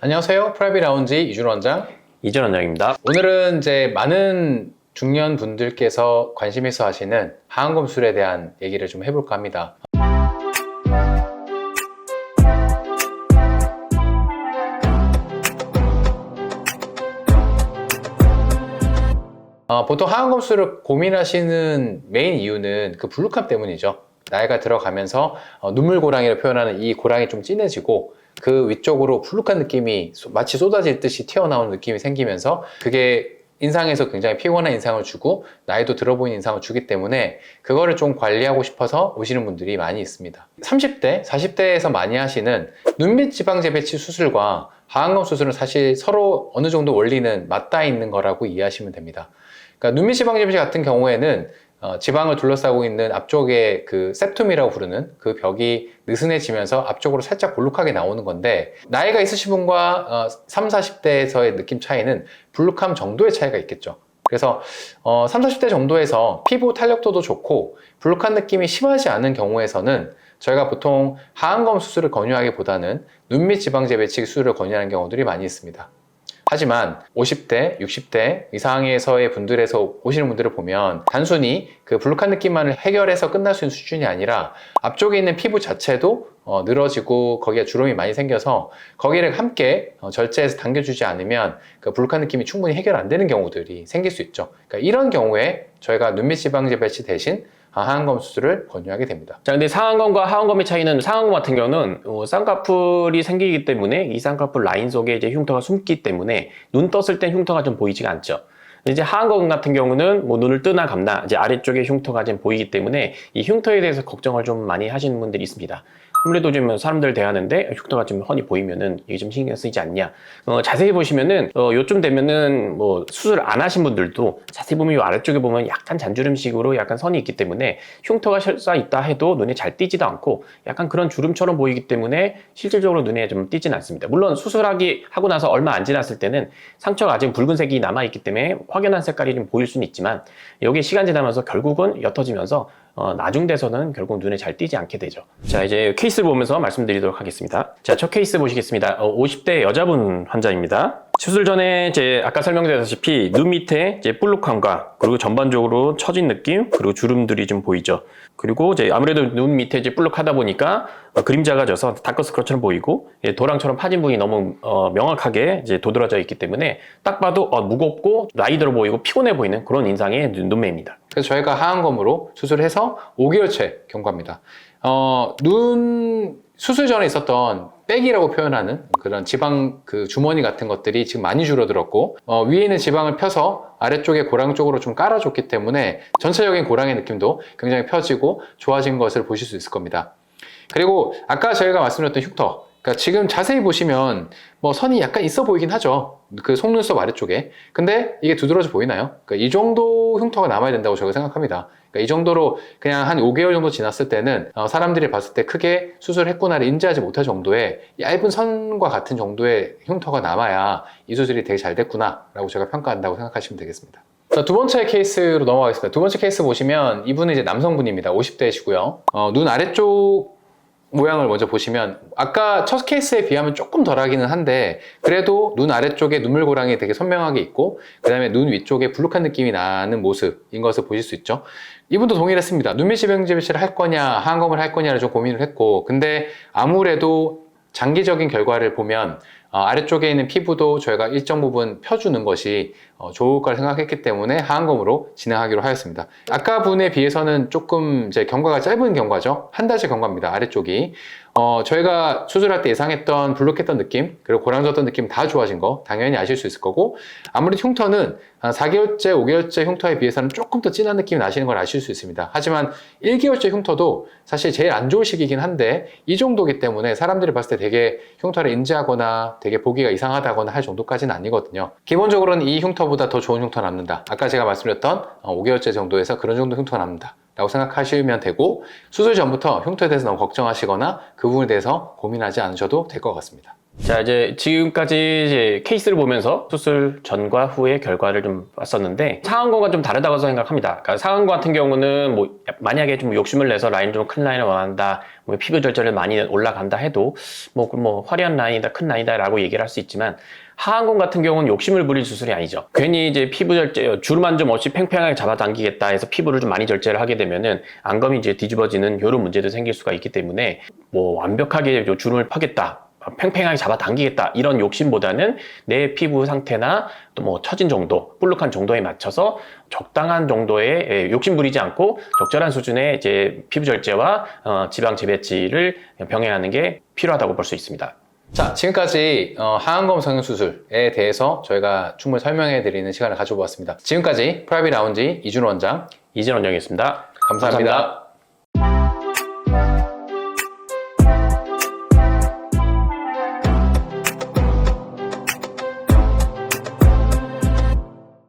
안녕하세요. 프라이빗 라운지 이준 원장. 이준 원장입니다. 오늘은 이제 많은 중년 분들께서 관심 있어 하시는 하안검술에 대한 얘기를 좀 해볼까 합니다. 보통 하안검술을 고민하시는 메인 이유는 그 블루캄 때문이죠. 나이가 들어가면서 눈물고랑이를 표현하는 이 고랑이 좀 진해지고 그 위쪽으로 블룩한 느낌이 마치 쏟아질 듯이 튀어나오는 느낌이 생기면서 그게 인상에서 굉장히 피곤한 인상을 주고 나이도 들어 보이는 인상을 주기 때문에 그거를 좀 관리하고 싶어서 오시는 분들이 많이 있습니다. 30대, 40대에서 많이 하시는 눈밑 지방 재배치 수술과 하안검 수술은 사실 서로 어느 정도 원리는 맞닿아 있는 거라고 이해하시면 됩니다. 그러니까 눈밑 지방 재배치 같은 경우에는 지방을 둘러싸고 있는 앞쪽에 그 septum이라고 부르는 그 벽이 느슨해지면서 앞쪽으로 살짝 볼록하게 나오는 건데, 나이가 있으신 분과 30, 40대에서의 느낌 차이는 블룩함 정도의 차이가 있겠죠. 그래서 30, 40대 정도에서 피부 탄력도도 좋고 블룩한 느낌이 심하지 않은 경우에서는 저희가 보통 하안검 수술을 권유하기보다는 눈밑 지방 재배치 수술을 권유하는 경우들이 많이 있습니다. 하지만 50대, 60대 이상에서의 분들에서 오시는 분들을 보면 단순히 그 블룩한 느낌만을 해결해서 끝날 수 있는 수준이 아니라 앞쪽에 있는 피부 자체도 늘어지고 거기에 주름이 많이 생겨서 거기를 함께 절제해서 당겨주지 않으면 그 블룩한 느낌이 충분히 해결 안 되는 경우들이 생길 수 있죠. 그러니까 이런 경우에 저희가 눈밑 지방 재배치 대신 하안검 수술을 권유하게 됩니다. 자, 근데 상안검과 하안검의 차이는, 상안검 같은 경우는 쌍꺼풀이 생기기 때문에 이 쌍꺼풀 라인 속에 이제 흉터가 숨기 때문에 눈 떴을 땐 흉터가 좀 보이지가 않죠. 이제 하안검 같은 경우는 뭐 눈을 뜨나 감나 이제 아래쪽에 흉터가 좀 보이기 때문에 이 흉터에 대해서 걱정을 좀 많이 하시는 분들이 있습니다. 아무래도 좀 사람들 대하는데 흉터가 좀 훤히 보이면은 이게 좀 신경 쓰이지 않냐. 자세히 보시면은 요쯤 되면은 뭐 수술 안 하신 분들도 자세히 보면 요 아래쪽에 보면 약간 잔주름식으로 약간 선이 있기 때문에 흉터가 실사 있다 해도 눈에 잘 띄지도 않고 약간 그런 주름처럼 보이기 때문에 실질적으로 눈에 좀 띄지는 않습니다. 물론 하고 나서 얼마 안 지났을 때는 상처가 아직 붉은색이 남아있기 때문에 확연한 색깔이 좀 보일 수는 있지만 여기에 시간 지나면서 결국은 옅어지면서 나중 돼서는 결국 눈에 잘 띄지 않게 되죠. 자, 이제 케이스를 보면서 말씀드리도록 하겠습니다. 자, 첫 케이스 보시겠습니다. 50대 여자분 환자입니다. 수술 전에 이제 아까 설명드렸다시피 눈 밑에 이제 볼록함과 그리고 전반적으로 처진 느낌 그리고 주름들이 좀 보이죠. 그리고 이제 아무래도 눈 밑에 이제 볼록하다 보니까 그림자가 져서 다크서클처럼 보이고 도랑처럼 파진 부분이 너무 명확하게 이제 도드라져 있기 때문에 딱 봐도 무겁고 나이 들어 보이고 피곤해 보이는 그런 인상의 눈매입니다. 그래서 저희가 하안검으로 수술해서 5개월째 경과입니다. 눈 수술 전에 있었던 빽이라고 표현하는 그런 지방 그 주머니 같은 것들이 지금 많이 줄어들었고 위에 있는 지방을 펴서 아래쪽에 고랑 쪽으로 좀 깔아줬기 때문에 전체적인 고랑의 느낌도 굉장히 펴지고 좋아진 것을 보실 수 있을 겁니다. 그리고 아까 저희가 말씀드렸던 흉터, 그러니까 지금 자세히 보시면 뭐 선이 약간 있어 보이긴 하죠. 그 속눈썹 아래쪽에. 근데 이게 두드러져 보이나요? 그러니까 이 정도 흉터가 남아야 된다고 저희가 생각합니다. 그러니까 이 정도로 그냥 한 5개월 정도 지났을 때는 사람들이 봤을 때 크게 수술했구나를 인지하지 못할 정도의 얇은 선과 같은 정도의 흉터가 남아야 이 수술이 되게 잘 됐구나 라고 제가 평가한다고 생각하시면 되겠습니다. 자, 두 번째 케이스로 넘어가겠습니다. 두 번째 케이스 보시면 이분은 이제 남성분입니다. 50대이시고요. 눈 아래쪽 모양을 먼저 보시면 아까 첫 케이스에 비하면 조금 덜하기는 한데 그래도 눈 아래쪽에 눈물고랑이 되게 선명하게 있고 그 다음에 눈 위쪽에 불룩한 느낌이 나는 모습인 것을 보실 수 있죠. 이분도 동일했습니다. 눈밑 지방 재배치를 할 거냐 하안검을 할 거냐를 좀 고민을 했고, 근데 아무래도 장기적인 결과를 보면 아래쪽에 있는 피부도 저희가 일정 부분 펴주는 것이 좋을 거라 생각했기 때문에 하안검으로 진행하기로 하였습니다. 아까 분에 비해서는 조금 이제 경과가 짧은 경과죠. 한 달째 경과입니다. 아래쪽이. 저희가 수술할 때 예상했던 불룩했던 느낌 그리고 고랑졌던 느낌 다 좋아진 거 당연히 아실 수 있을 거고, 아무래도 흉터는 한 4개월째, 5개월째 흉터에 비해서는 조금 더 진한 느낌이 나시는 걸 아실 수 있습니다. 하지만 1개월째 흉터도 사실 제일 안 좋을 시기이긴 한데 이 정도기 때문에 사람들이 봤을 때 되게 흉터를 인지하거나 되게 보기가 이상하다거나 할 정도까지는 아니거든요. 기본적으로는 이 흉터보다 더 좋은 흉터 남는다. 아까 제가 말씀드렸던 5개월째 정도에서 그런 정도 흉터가 남는다 라고 생각하시면 되고, 수술 전부터 흉터에 대해서 너무 걱정하시거나 그 부분에 대해서 고민하지 않으셔도 될 것 같습니다. 자, 이제 지금까지 이제 케이스를 보면서 수술 전과 후의 결과를 좀 봤었는데 상안검과 좀 다르다고 생각합니다. 그러니까 상안검 같은 경우는 뭐 만약에 좀 욕심을 내서 라인 좀 큰 라인을 원한다, 뭐 피부 절제를 많이 올라간다 해도 뭐 화려한 라인이다, 큰 라인이다라고 얘기를 할 수 있지만 하안검 같은 경우는 욕심을 부릴 수술이 아니죠. 괜히 이제 피부 절제, 주름만 좀 없이 팽팽하게 잡아당기겠다 해서 피부를 좀 많이 절제를 하게 되면은 안검이 이제 뒤집어지는 이런 문제도 생길 수가 있기 때문에 뭐 완벽하게 주름을 펴겠다, 팽팽하게 잡아당기겠다 이런 욕심보다는 내 피부 상태나 또 뭐 처진 정도, 볼록한 정도에 맞춰서 적당한 정도의 욕심 부리지 않고 적절한 수준의 이제 피부 절제와 지방 재배치를 병행하는 게 필요하다고 볼 수 있습니다. 자, 지금까지 하안검 성형수술에 대해서 저희가 충분히 설명해 드리는 시간을 가져보았습니다. 지금까지 프라이빗 라운지 이준호 원장, 이진원 원장이었습니다. 감사합니다.